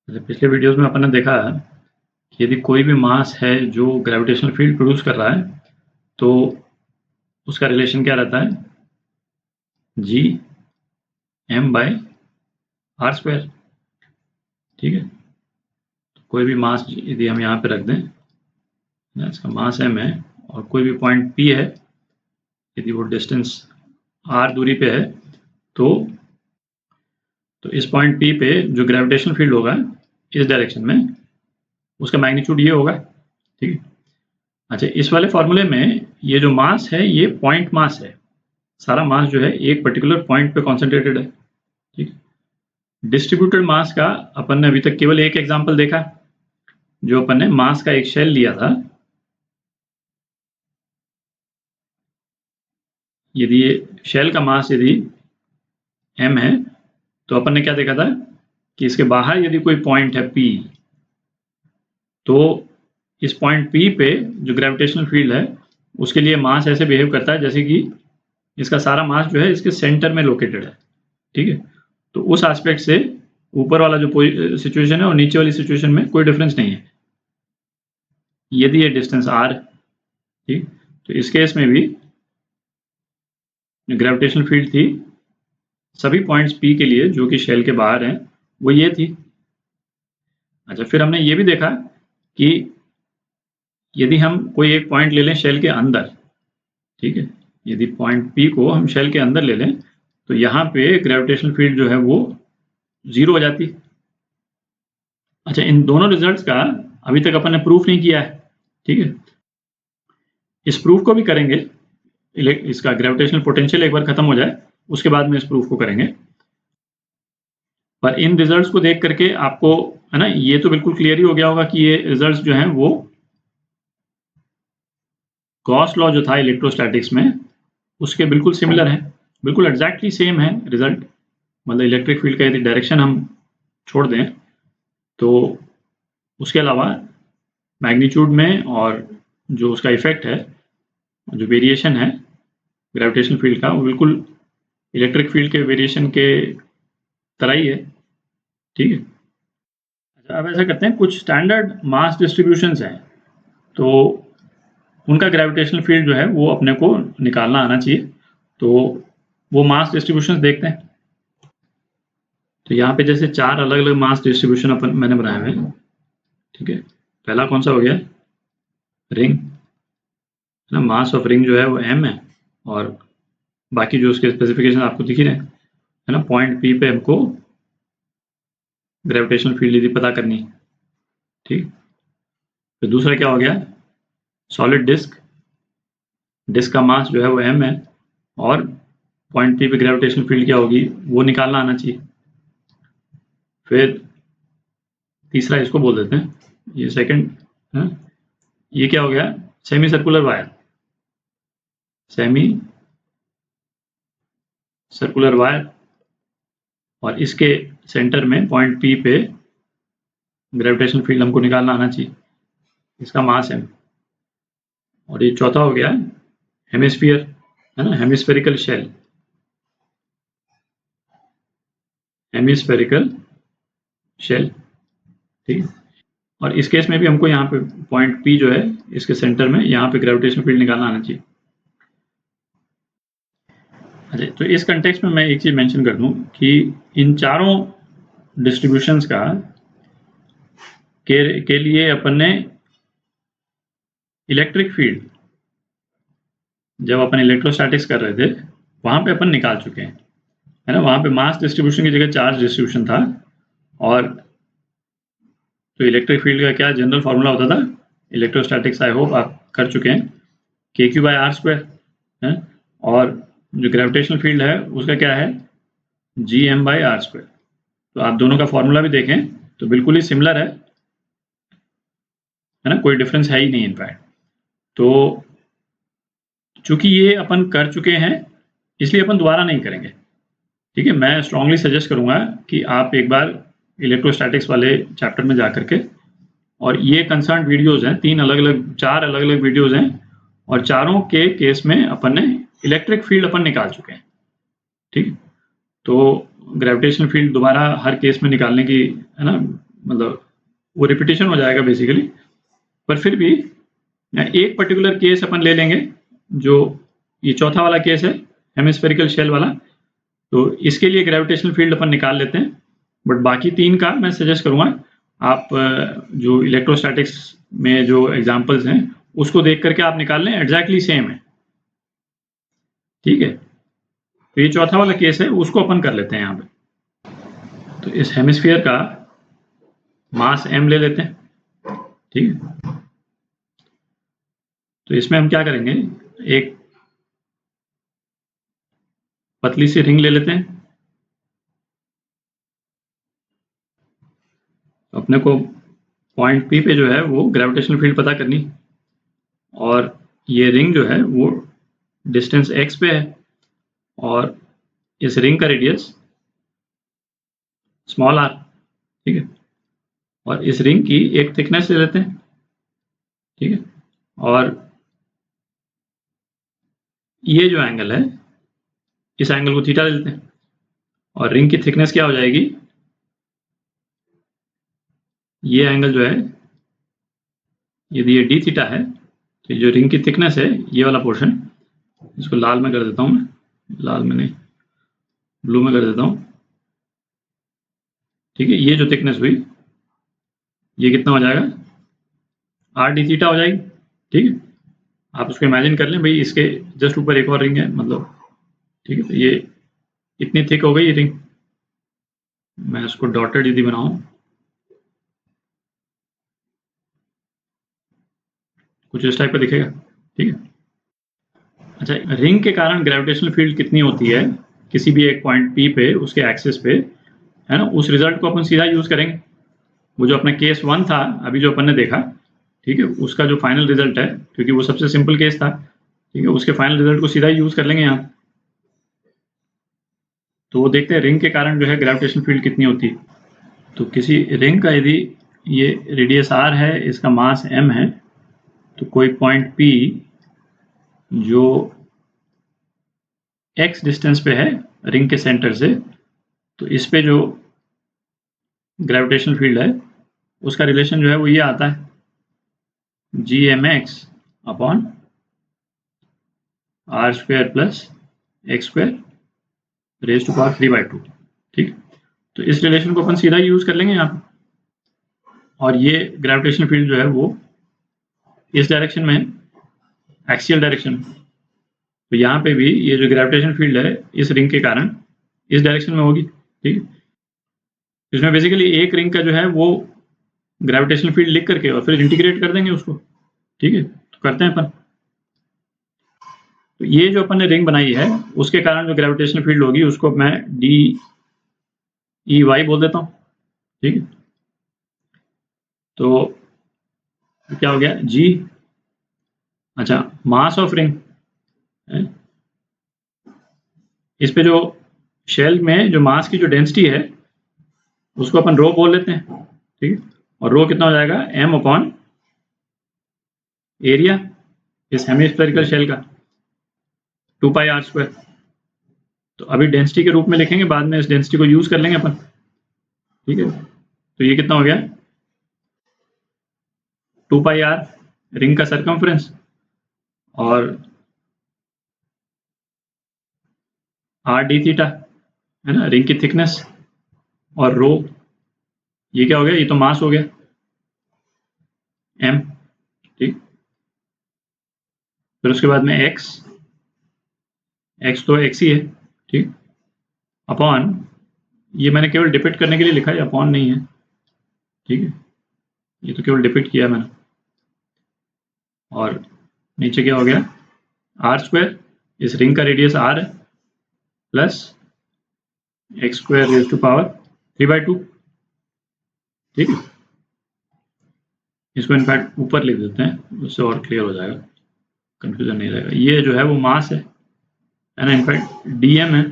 जैसे पिछले वीडियोस में अपन ने देखा है कि यदि कोई भी मास है जो ग्रेविटेशनल फील्ड प्रोड्यूस कर रहा है तो उसका रिलेशन क्या रहता है, G M by R square. ठीक है, तो कोई भी मास यदि हम यहाँ पे रख दें, इसका मास एम है और कोई भी पॉइंट पी है, यदि वो डिस्टेंस आर दूरी पे है तो इस पॉइंट पी पे जो ग्रेविटेशनल फील्ड होगा इस डायरेक्शन में, उसका मैग्नीट्यूड ये होगा। ठीक है, अच्छा, इस वाले फॉर्मूले में ये जो मास है ये पॉइंट मास है, सारा मास जो है एक पर्टिकुलर पॉइंट पे कॉन्सेंट्रेटेड है। ठीक, डिस्ट्रीब्यूटेड मास का अपन ने अभी तक केवल एक एग्जांपल देखा, जो अपन ने मास का एक शेल लिया था। यदि शेल का मास यदि m है तो अपन ने क्या देखा था कि इसके बाहर यदि कोई पॉइंट है p, तो इस पॉइंट p पे जो ग्रेविटेशनल फील्ड है उसके लिए मास ऐसे बिहेव करता है जैसे कि इसका सारा मास जो है इसके सेंटर में लोकेटेड है। ठीक है, तो उस एस्पेक्ट से ऊपर वाला जो सिचुएशन है और नीचे वाली सिचुएशन में कोई डिफरेंस नहीं है यदि ये डिस्टेंस r। ठीक, तो इस केस में भी ग्रेविटेशनल फील्ड थी सभी पॉइंट्स p के लिए जो कि शेल के बाहर हैं, वो ये थी। अच्छा, फिर हमने ये भी देखा कि यदि हम कोई एक पॉइंट ले लें शेल के अंदर, ठीक है, यदि पॉइंट p को हम शेल के अंदर ले लें तो यहाँ पे ग्रेविटेशनल फील्ड जो है वो 0 हो जाती। अच्छा, इन दोनों रिजल्ट्स का अभी तक अपन ने प्रूफ नहीं किया है। ठीक है, इस प्रूफ को भी करेंगे, इसका ग्रेविटेशनल पोटेंशियल एक बार खत्म हो जाए उसके बाद में इस प्रूफ को करेंगे। पर इन रिजल्ट्स को देख करके आपको, है ना, ये तो बिल्कुल क्लियर ही हो गया होगा कि ये रिजल्ट्स जो हैं वो गॉस लॉ जो था इलेक्ट्रोस्टैटिक्स में उसके बिल्कुल सिमिलर है, बिल्कुल एग्जैक्टली सेम है रिजल्ट। मतलब इलेक्ट्रिक फील्ड का यदि डायरेक्शन हम छोड़ दें तो उसके अलावा मैग्नीट्यूड में और जो उसका इफेक्ट है, जो वेरिएशन है ग्रेविटेशनल फील्ड का, वो बिल्कुल इलेक्ट्रिक फील्ड के वेरिएशन के तरह ही है। ठीक है, अच्छा, अब ऐसा करते हैं, कुछ स्टैंडर्ड मास डिस्ट्रीब्यूशंस हैं तो उनका ग्रेविटेशनल फील्ड जो है वो अपने को निकालना आना चाहिए। तो वो मास डिस्ट्रीब्यूशंस देखते हैं। तो यहाँ पे जैसे 4 अलग अलग मास डिस्ट्रीब्यूशन अपन मैंने बनाए हुए हैं। ठीक है, पहला कौन सा हो गया, रिंग, है ना, मास ऑफ रिंग जो है वो m है और बाकी जो उसके स्पेसिफिकेशन आपको दिख ही रहे हैं, है ना। पॉइंट p पे हमको ग्रेविटेशनल फील्ड यदि पता करनी है। ठीक, फिर दूसरा क्या हो गया, सॉलिड डिस्क, डिस्क का मास जो है वो m है और पॉइंट p पे ग्रेविटेशनल फील्ड क्या होगी वो निकालना आना चाहिए। फिर तीसरा इसको बोल देते हैं, ये सेकंड है, ये क्या हो गया, semi circular wire, semi circular wire, और इसके सेंटर में पॉइंट p पे ग्रेविटेशनल फील्ड हमको निकालना आना चाहिए, इसका मास है। और ये चौथा हो गया हेमिस्फीयर, है ना, हेमिस्फेरिकल शेल, हेमिस्फेरिकल शेल। ठीक है, और इस केस में भी हमको यहाँ पे पॉइंट p जो है इसके सेंटर में यहाँ पे ग्रेविटेशनल फील्ड निकालना आना चाहिए। अच्छा, तो इस कंटेक्स्ट में मैं एक चीज मेंशन कर दूं कि इन चारों डिस्ट्रीब्यूशंस का के लिए अपन ने इलेक्ट्रिक फील्ड, जब अपन इलेक्ट्रोस्टैटिक्स कर रहे थे वहां पे अपन निकाल चुके हैं, है ना। वहां पे मास डिस्ट्रीब्यूशन की जगह चार्ज डिस्ट्रीब्यूशन था और तो इलेक्ट्रिक फील्ड का क्या जनरल फॉर्मूला होता था, इलेक्ट्रोस्टैटिक्स आई होप आप कर चुके हैं, KQ/R² है, और जो ग्रेविटेशनल फील्ड है उसका क्या है, GM/R²। तो आप दोनों का फॉर्मूला भी देखें तो बिल्कुल ही सिमिलर है ना, कोई डिफरेंस है ही नहीं इनफैक्ट। तो चूंकि ये अपन कर चुके हैं इसलिए अपन दोबारा नहीं करेंगे। ठीक है, मैं स्ट्रांगली सजेस्ट करूंगा कि आप एक बार इलेक्ट्रोस्टैटिक्स वाले चैप्टर में जाकर के, और ये कंसर्न वीडियोस हैं, 4 अलग अलग वीडियोस हैं और चारों के केस में अपन ने इलेक्ट्रिक फील्ड अपन निकाल चुके हैं। ठीक, तो ग्रेविटेशनल फील्ड दोबारा हर केस में निकालने की, है ना, मतलब वो रिपीटेशन हो जाएगा बेसिकली, पर फिर भी एक पर्टिकुलर केस अपन ले लेंगे, जो ये चौथा वाला केस है हेमिस्फेरिकल शेल वाला, तो इसके लिए ग्रेविटेशनल फील्ड अपन निकाल लेते हैं। बट बाकी 3 का मैं सजेस्ट करूंगा आप जो इलेक्ट्रोस्टैटिक्स में जो एग्जांपल्स हैं उसको देख करके आप निकाल लें, एग्जैक्टली सेम है, ठीक है। तो ये चौथा वाला केस है, उसको अपन कर लेते हैं यहाँ पे। तो इस हेमिस्फीयर का मास m ले लेते हैं, ठीक है। तो इसमें हम क्या करेंगे, एक पतली सी रिंग ले लेते हैं। अपने को पॉइंट P पे जो है वो ग्रेविटेशनल फील्ड पता करनी, और ये रिंग जो है वो डिस्टेंस x पे है, और इस रिंग का रेडियस स्मॉल r, ठीक है। और इस रिंग की एक थिकनेस ले लेते हैं, ठीक है। और ये जो एंगल है, इस एंगल को थीटा ले लेते हैं, और रिंग की थिकनेस क्या हो जाएगी, ये एंगल जो है, यदि ये डी थीटा है, तो जो रिंग की थिकनेस है ये वाला पोर्शन, इसको लाल में कर देता हूँ मैं, लाल में नहीं ब्लू में कर देता हूँ, ठीक है। ये जो थिकनेस हुई ये कितना हो जाएगा, आर डी थीटा हो जाएगी, ठीक है। आप उसको इमेजिन कर लें भाई, इसके जस्ट ऊपर एक और रिंग है, मतलब, ठीक है। तो ये इतनी थिक हो गई ये रिंग, मैं इसको डॉटेड यदि बनाऊं, कुछ इस टाइप का दिखेगा, ठीक है। अच्छा, रिंग के कारण ग्रेविटेशनल फील्ड कितनी होती है किसी भी एक पॉइंट P पे, उसके एक्सिस पे, है ना, उस रिजल्ट को अपन सीधा यूज करेंगे। वो जो अपना केस 1 था अभी जो अपन ने देखा, ठीक है, उसका जो फाइनल रिजल्ट है, क्योंकि वो सबसे सिंपल केस था, ठीक है, उसके फाइनल रिजल्ट को सीधा यूज कर लेंगे यहाँ। तो वो देखते हैं रिंग के कारण जो है ग्रेविटेशनल फील्ड कितनी होती है। तो किसी रिंग का यदि ये रेडियस r है, इसका मास m है, तो कोई पॉइंट P जो x डिस्टेंस पे है रिंग के सेंटर से, तो इस पे जो ग्रेविटेशनल फील्ड है उसका रिलेशन जो है वो ये आता है, gmx upon r square plus x square raise to power 3/2, ठीक। तो इस रिलेशन को अपन सीधा यूज कर लेंगे यहाँ पे, और ये ग्रेविटेशनल फील्ड जो है वो इस डायरेक्शन में है, एक्सियल डायरेक्शन। तो यहाँ पे भी ये जो ग्रेविटेशनल फील्ड है इस रिंग के कारण इस डायरेक्शन में होगी, ठीक है। इसमें बेसिकली एक रिंग का जो है वो ग्रेविटेशनल फील्ड लिख करके और फिर इंटीग्रेट कर देंगे उसको, ठीक है। तो करते हैं अपन। तो ये जो अपन ने रिंग बनाई है उसके कारण जो ग्रेविटेशनल फील्ड होगी उसको मैं डी ई वाई बोल देता हूँ, ठीक है। तो क्या हो गया जी, अच्छा, मास ऑफ रिंग, इस पे जो शेल में जो मास की जो डेंसिटी है उसको अपन रो बोल लेते हैं, ठीक है। और रो कितना हो जाएगा, m अपॉन एरिया इस हेमिस्फेरिकल शेल का 2πr²। तो अभी डेंसिटी के रूप में लिखेंगे, बाद में इस डेंसिटी को यूज कर लेंगे अपन, ठीक है। तो ये कितना हो गया, 2πr रिंग का सरकमफ्रेंस, और r d थीटा, है ना, रिंग की थिकनेस, और रो, ये क्या हो गया, ये तो मास हो गया m, ठीक। फिर उसके बाद में x तो x ही है, ठीक, अपॉन, ये मैंने केवल डिपिक्ट करने के लिए लिखा है, अपॉन नहीं है, ठीक है, ये तो केवल डिपिक्ट किया मैंने। और नीचे क्या हो गया, r², इस रिंग का रेडियस r है, plus x square raise to power 3/2, ठीक है। इसको इनफैक्ट ऊपर लिख देते हैं, उससे और क्लियर हो जाएगा, कंफ्यूजन नहीं रहेगा। ये जो है वो मास है ना, इनफैक्ट dm है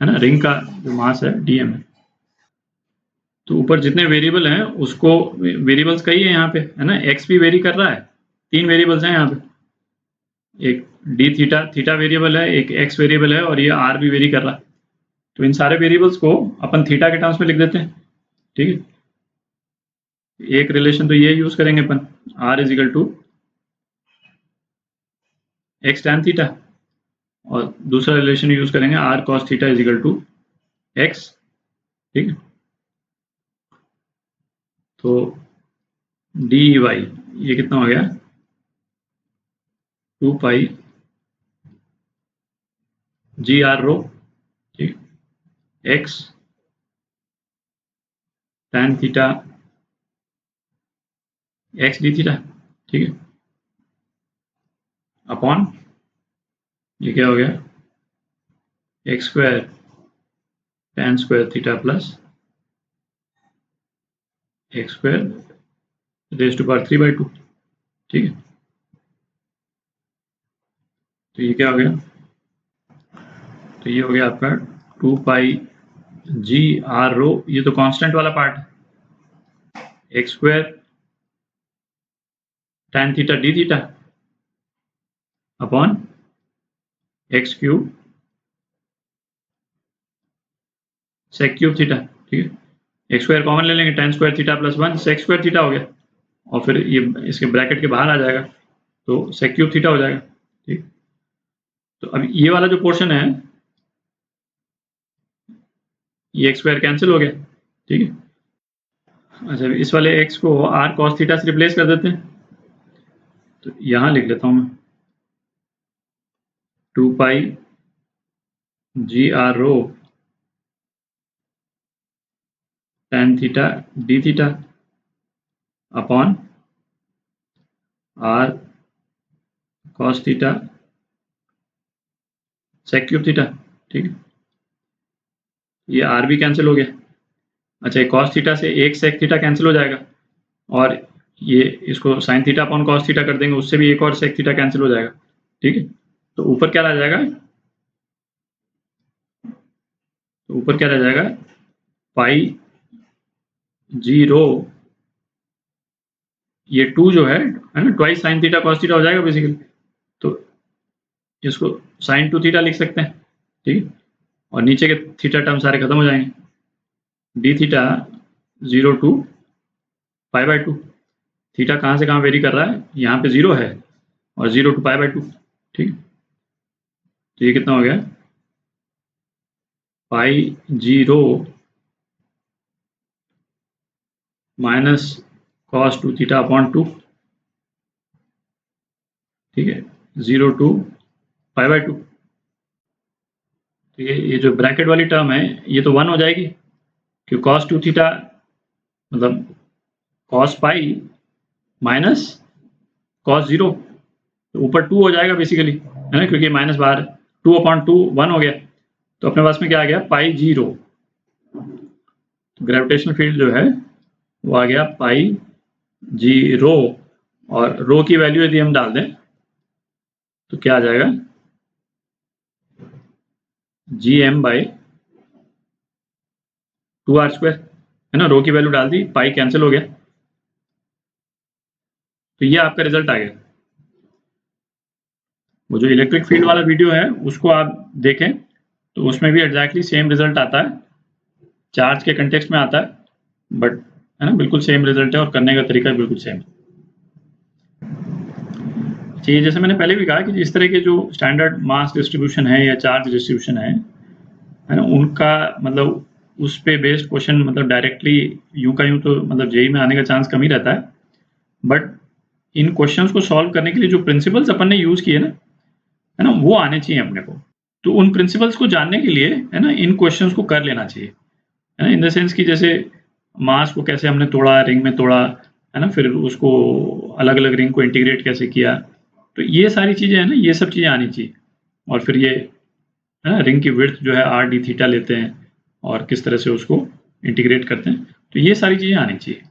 ना, रिंग का जो मास है dm है। तो ऊपर जितने वेरिएबल हैं उसको, वेरिएबल्स कई है यहाँ पे, है ना, x भी वेरी कर रहा है, 3 वेरिएबल्स हैं यहाँ पे, एक डी थीटा वेरिएबल है, एक x वेरिएबल है, और ये r भी वेरी कर रहा है। तो इन सारे वेरिएबल्स को अपन थीटा के टर्म्स में लिख देते हैं, ठीक है। एक रिलेशन तो ये यूज करेंगे अपन, r is equal to X tan theta, और दूसरा रिलेशन यूज करेंगे r cos theta is equal to x, ठीक है। तो dy ये कितना हो गया, 2 पाई जी आर रो, ठीक, x tan theta x D theta, ठीक है, अपॉन ये क्या हो गया, X square tan square theta plus X square raise to power 3/2, ठीक है। तो ये क्या हो गया, तो ये हो गया आपका 2 पाई जी आर रो, ये तो कांस्टेंट वाला पार्ट है, X square tan theta D theta upon X cube sec cube theta, ठीक है। एक्स स्क्वायर कॉमन ले लेंगे, tan square theta plus 1 sec square theta हो गया, और फिर ये इसके ब्रैकेट के बाहर आ जाएगा तो सेक क्यूब थीटा हो जाएगा, ठीक। तो अब ये वाला जो पोर्शन है ये एक्स स्क्वायर कैंसिल हो गया, ठीक है। अच्छा, इस वाले एक्स को आर कॉस थीटा से रिप्लेस कर देते हैं, तो यहां लिख लेता हूं मैं 2 pi G R rho tan theta D theta upon R cos theta sec cube theta, ठीक है। ये आर भी कैंसिल हो गया। अच्छा, ये कॉस थीटा से एक सेक थीटा कैंसिल हो जाएगा, और ये इसको sine theta upon cos theta कर देंगे, उससे भी एक और सेक थीटा कैंसिल हो जाएगा, ठीक है। तो ऊपर क्या रह जाएगा, तो ऊपर क्या रह जाएगा, पाई जी रो, ये 2 जो है ना, twice sine theta cos theta हो जाएगा बेसिकली, तो इसको साइन 2 थीटा लिख सकते हैं, ठीक है। और नीचे के थीटा टर्म सारे खत्म हो जाएंगे, डी थीटा 0 टू π/2, थीटा कहाँ से कहाँ वेरी कर रहा है, यहाँ पे 0 है और 0 टू π/2, ठीक है। तो ये कितना हो गया, पाई जी rho minus cos 2 theta upon 2, ठीक है, 0 टू π/2। तो ये जो ब्रैकेट वाली टर्म है ये तो 1 हो जाएगी, क्योंकि कॉस 2 थीटा मतलब कॉस पाई माइनस कॉस 0, तो ऊपर 2 हो जाएगा बेसिकली, है ना, क्योंकि माइनस बाहर 2 अपॉन 2 1 हो गया, तो अपने पास में क्या आ गया, पाई जी रो। तो ग्रेविटेशनल फील्ड जो है वो आ गया पाई जी रो, और रो की वैल्यू यदि हम डाल दें तो क्या आ जाएगा, G M by 2r square, है ना, रो की वैल्यू डाल दी, पाई कैंसिल हो गया, तो ये आपका रिजल्ट आ गया। वो जो इलेक्ट्रिक फील्ड वाला वीडियो है उसको आप देखें तो उसमें भी एग्जैक्टली सेम रिजल्ट आता है, चार्ज के कंटेक्स्ट में आता है, बट है ना बिल्कुल सेम रिजल्ट है और करने का तरीका बिल्कुल सेम। जी, जैसे मैंने पहले भी कहा कि इस तरह के जो स्टैंडर्ड मास डिस्ट्रीब्यूशन है या चार्ज डिस्ट्रीब्यूशन है ना, उनका मतलब उस पे बेस्ड क्वेश्चन मतलब डायरेक्टली यूं का यूं तो मतलब जेई में आने का चांस कम ही रहता है, बट इन क्वेश्चंस को सॉल्व करने के लिए जो प्रिंसिपल्स अपन ने यूज किए ना, है ना, वो आने चाहिए अपने को। तो उन प्रिंसिपल्स को जानने के लिए है ना इन क्वेश्चंस को कर लेना चाहिए, है ना, इन द सेंस कि जैसे मास को कैसे हमने तोड़ा, रिंग में तोड़ा, है ना, फिर उसको अलग अलग रिंग को इंटीग्रेट कैसे किया, तो ये सारी चीजें है ना, ये सब चीजें आनी चाहिए। और फिर ये है ना रिंग की विड्थ जो है r d थीटा लेते हैं और किस तरह से उसको इंटीग्रेट करते हैं, तो ये सारी चीजें आनी चाहिए।